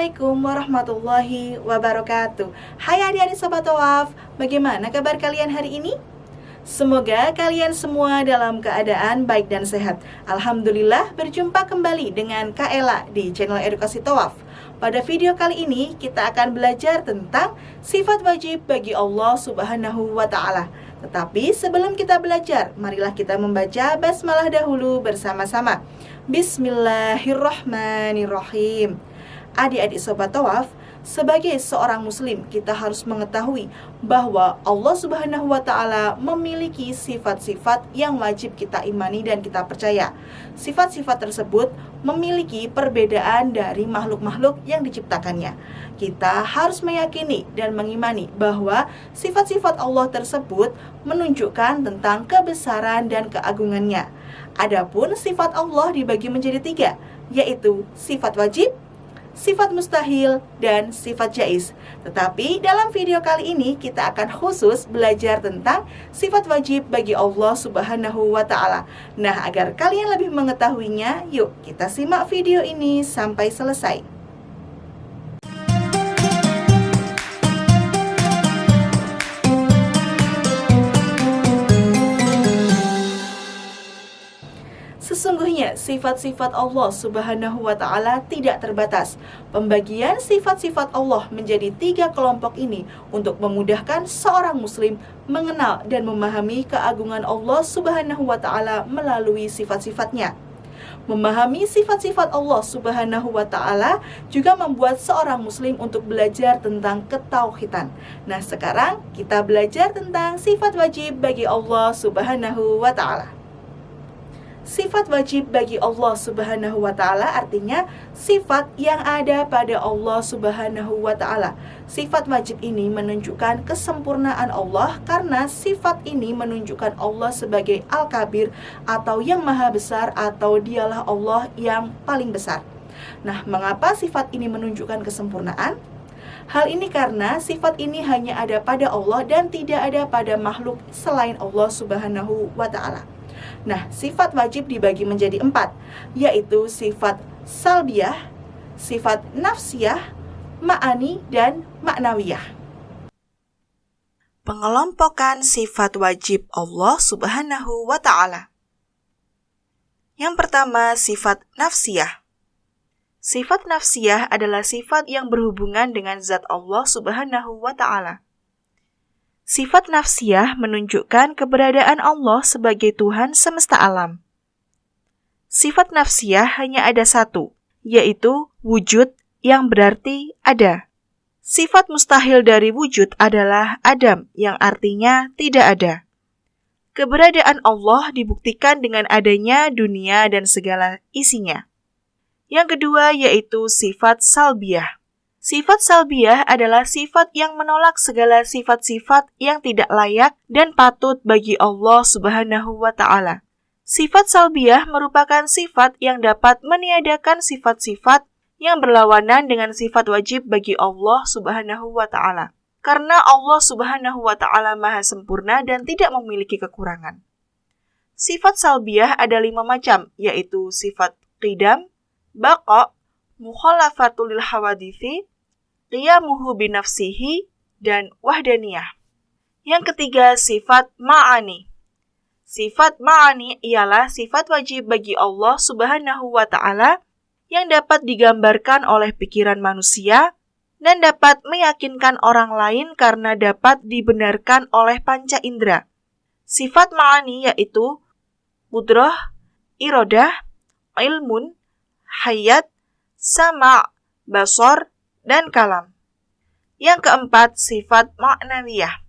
Assalamualaikum warahmatullahi wabarakatuh. Hai adik-adik Sobat Tawaf, bagaimana kabar kalian hari ini? Semoga kalian semua dalam keadaan baik dan sehat. Alhamdulillah berjumpa kembali dengan Kak Ela di channel Edukasi Tawaf. Pada video kali ini kita akan belajar tentang sifat wajib bagi Allah Subhanahu wa Ta'ala. Tetapi sebelum kita belajar, marilah kita membaca basmalah dahulu bersama-sama. Bismillahirrahmanirrahim. Adik-adik Sobat Tawaf, sebagai seorang muslim kita harus mengetahui bahwa Allah Subhanahu wa Ta'ala memiliki sifat-sifat yang wajib kita imani dan kita percaya. Sifat-sifat tersebut memiliki perbedaan dari makhluk-makhluk yang diciptakannya. Kita harus meyakini dan mengimani bahwa sifat-sifat Allah tersebut menunjukkan tentang kebesaran dan keagungannya. Adapun sifat Allah dibagi menjadi 3, yaitu sifat wajib, sifat mustahil, dan sifat jaiz. Tetapi dalam video kali ini kita akan khusus belajar tentang sifat wajib bagi Allah Subhanahu wa Ta'ala. Nah, agar kalian lebih mengetahuinya, yuk kita simak video ini sampai selesai. Sesungguhnya sifat-sifat Allah Subhanahu wa Ta'ala tidak terbatas. Pembagian sifat-sifat Allah menjadi 3 kelompok ini untuk memudahkan seorang muslim mengenal dan memahami keagungan Allah Subhanahu wa Ta'ala melalui sifat-sifatnya. Memahami sifat-sifat Allah Subhanahu wa Ta'ala juga membuat seorang muslim untuk belajar tentang ketauhidan. Nah, sekarang kita belajar tentang sifat wajib bagi Allah Subhanahu wa Ta'ala. Sifat wajib bagi Allah Subhanahu wa Ta'ala artinya sifat yang ada pada Allah Subhanahu wa Ta'ala. Sifat wajib ini menunjukkan kesempurnaan Allah karena sifat ini menunjukkan Allah sebagai Al-Kabir atau yang maha besar atau dialah Allah yang paling besar. Nah, mengapa sifat ini menunjukkan kesempurnaan? Hal ini karena sifat ini hanya ada pada Allah dan tidak ada pada makhluk selain Allah Subhanahu wa Ta'ala. Nah, sifat wajib dibagi menjadi 4, yaitu sifat salbiyah, sifat nafsiyah, ma'ani, dan ma'nawiyah. Pengelompokan sifat wajib Allah Subhanahu wa Ta'ala. Yang pertama, sifat nafsiyah. Sifat nafsiyah adalah sifat yang berhubungan dengan zat Allah Subhanahu wa Ta'ala. Sifat nafsiyah menunjukkan keberadaan Allah sebagai Tuhan semesta alam. Sifat nafsiyah hanya ada 1, yaitu wujud yang berarti ada. Sifat mustahil dari wujud adalah adam yang artinya tidak ada. Keberadaan Allah dibuktikan dengan adanya dunia dan segala isinya. Yang kedua yaitu sifat salbiyah. Sifat salbiyah adalah sifat yang menolak segala sifat-sifat yang tidak layak dan patut bagi Allah Subhanahu wa Ta'ala. Sifat salbiyah merupakan sifat yang dapat meniadakan sifat-sifat yang berlawanan dengan sifat wajib bagi Allah Subhanahu wa Ta'ala. Karena Allah Subhanahu wa Ta'ala maha sempurna dan tidak memiliki kekurangan. Sifat salbiyah ada 5 macam, yaitu sifat qidam, baqa, mukhalafatul lil hawadithi, qiyamuhu binafsihi, dan wahdaniyah. Yang ketiga, sifat ma'ani. Sifat ma'ani ialah sifat wajib bagi Allah Subhanahu wa Ta'ala yang dapat digambarkan oleh pikiran manusia dan dapat meyakinkan orang lain karena dapat dibenarkan oleh panca indera. Sifat ma'ani yaitu qudrah, iradah, ilmun, hayat, sama', basar, dan kalam. Yang keempat, sifat ma'nawiyah.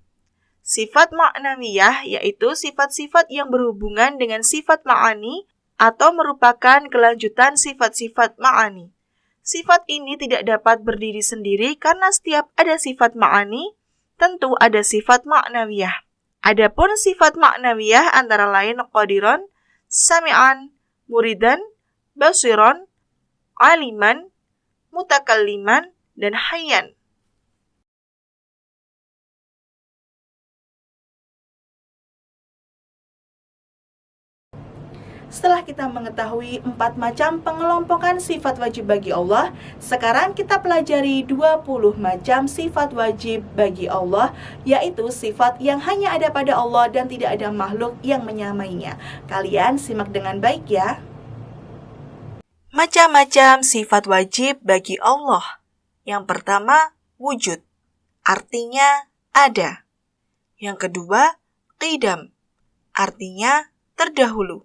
Sifat ma'nawiyah yaitu sifat-sifat yang berhubungan dengan sifat ma'ani atau merupakan kelanjutan sifat-sifat ma'ani. Sifat ini tidak dapat berdiri sendiri karena setiap ada sifat ma'ani, tentu ada sifat ma'nawiyah. Adapun sifat ma'nawiyah antara lain qadiran, sami'an, muridan, basiran, aliman, mutakalliman, dan hayyan. Setelah kita mengetahui 4 macam pengelompokan sifat wajib bagi Allah, sekarang kita pelajari 20 macam sifat wajib bagi Allah, yaitu sifat yang hanya ada pada Allah dan tidak ada makhluk yang menyamainya. Kalian simak dengan baik ya. Macam-macam sifat wajib bagi Allah. Yang pertama, wujud. Artinya ada. Yang kedua, qidam. Artinya terdahulu.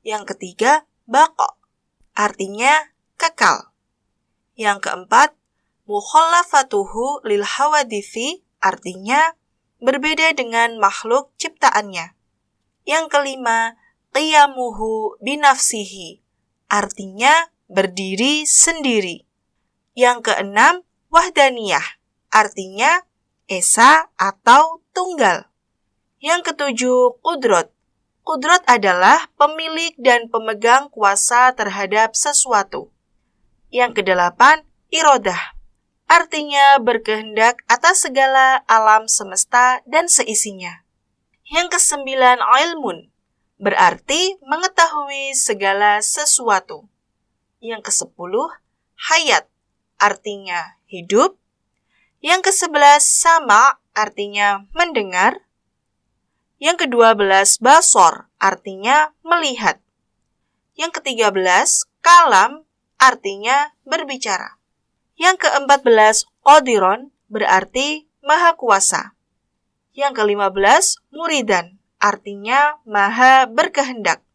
Yang ketiga, baqa, artinya kekal. Yang keempat, mukhallafatuhu lil hawadithi, artinya berbeda dengan makhluk ciptaannya. Yang kelima, qiyamuhu binafsihi, artinya berdiri sendiri. Yang keenam, wahdaniyah, artinya esa atau tunggal. Yang ketujuh, qudrat. Qudrat adalah pemilik dan pemegang kuasa terhadap sesuatu. Yang kedelapan, iradah. Artinya berkehendak atas segala alam semesta dan seisinya. Yang kesembilan, ilmun. Berarti mengetahui segala sesuatu. Yang kesepuluh, hayat. Artinya hidup. Yang kesebelas, sama. Artinya mendengar. Yang ke-12, basor, artinya melihat. Yang ke-13, kalam, artinya berbicara. Yang ke-14, qadiron, berarti maha kuasa. Yang ke-15, muridan, artinya maha berkehendak.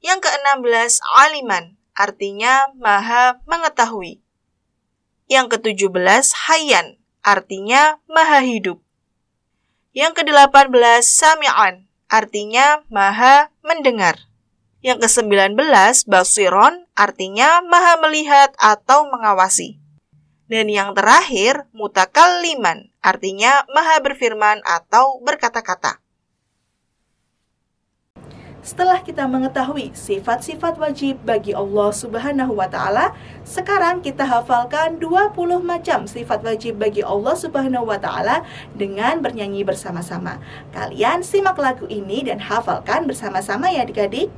Yang ke-16, aliman, artinya maha mengetahui. Yang ke-17, hayyan, artinya maha hidup. Yang ke-18, sami'an, artinya maha mendengar. Yang ke-19, basiron, artinya maha melihat atau mengawasi. Dan yang terakhir, mutakalliman, artinya maha berfirman atau berkata-kata. Setelah kita mengetahui sifat-sifat wajib bagi Allah Subhanahu wa Ta'ala, sekarang kita hafalkan 20 macam sifat wajib bagi Allah Subhanahu wa Ta'ala dengan bernyanyi bersama-sama. Kalian simak lagu ini dan hafalkan bersama-sama ya adik-adik.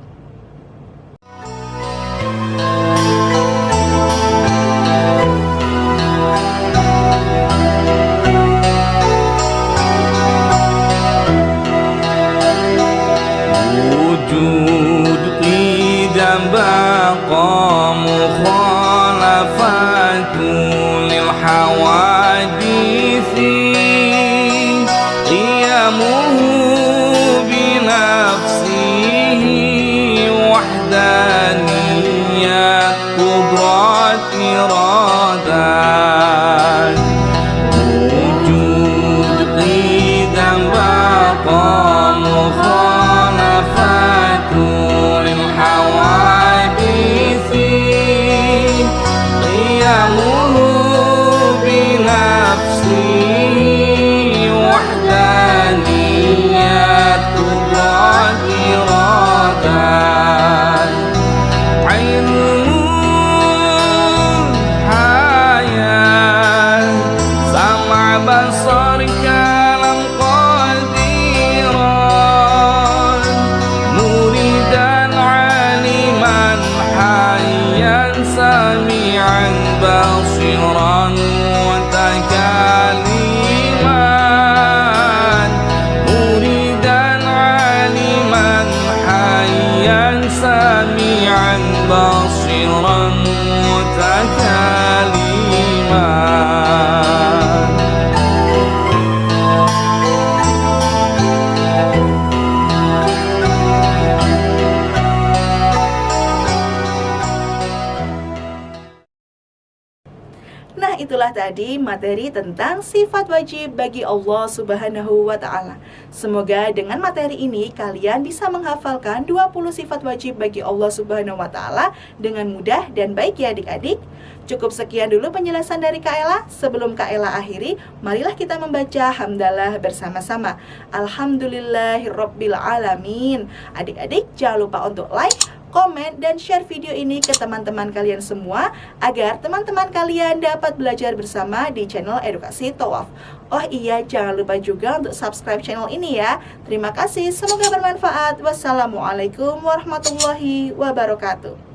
Nah, itulah tadi materi tentang sifat wajib bagi Allah Subhanahu wa Ta'ala. Semoga dengan materi ini kalian bisa menghafalkan 20 sifat wajib bagi Allah Subhanahu wa Ta'ala dengan mudah dan baik ya adik-adik. Cukup sekian dulu penjelasan dari Kak Ella. Sebelum Kak Ella akhiri, marilah kita membaca hamdalah bersama-sama. Alhamdulillahirrabbil alamin. Adik-adik jangan lupa untuk like, komen, dan share video ini ke teman-teman kalian semua agar teman-teman kalian dapat belajar bersama di channel Edukasi Thawaf. Oh iya, jangan lupa juga untuk subscribe channel ini ya. Terima kasih, semoga bermanfaat. Wassalamualaikum warahmatullahi wabarakatuh.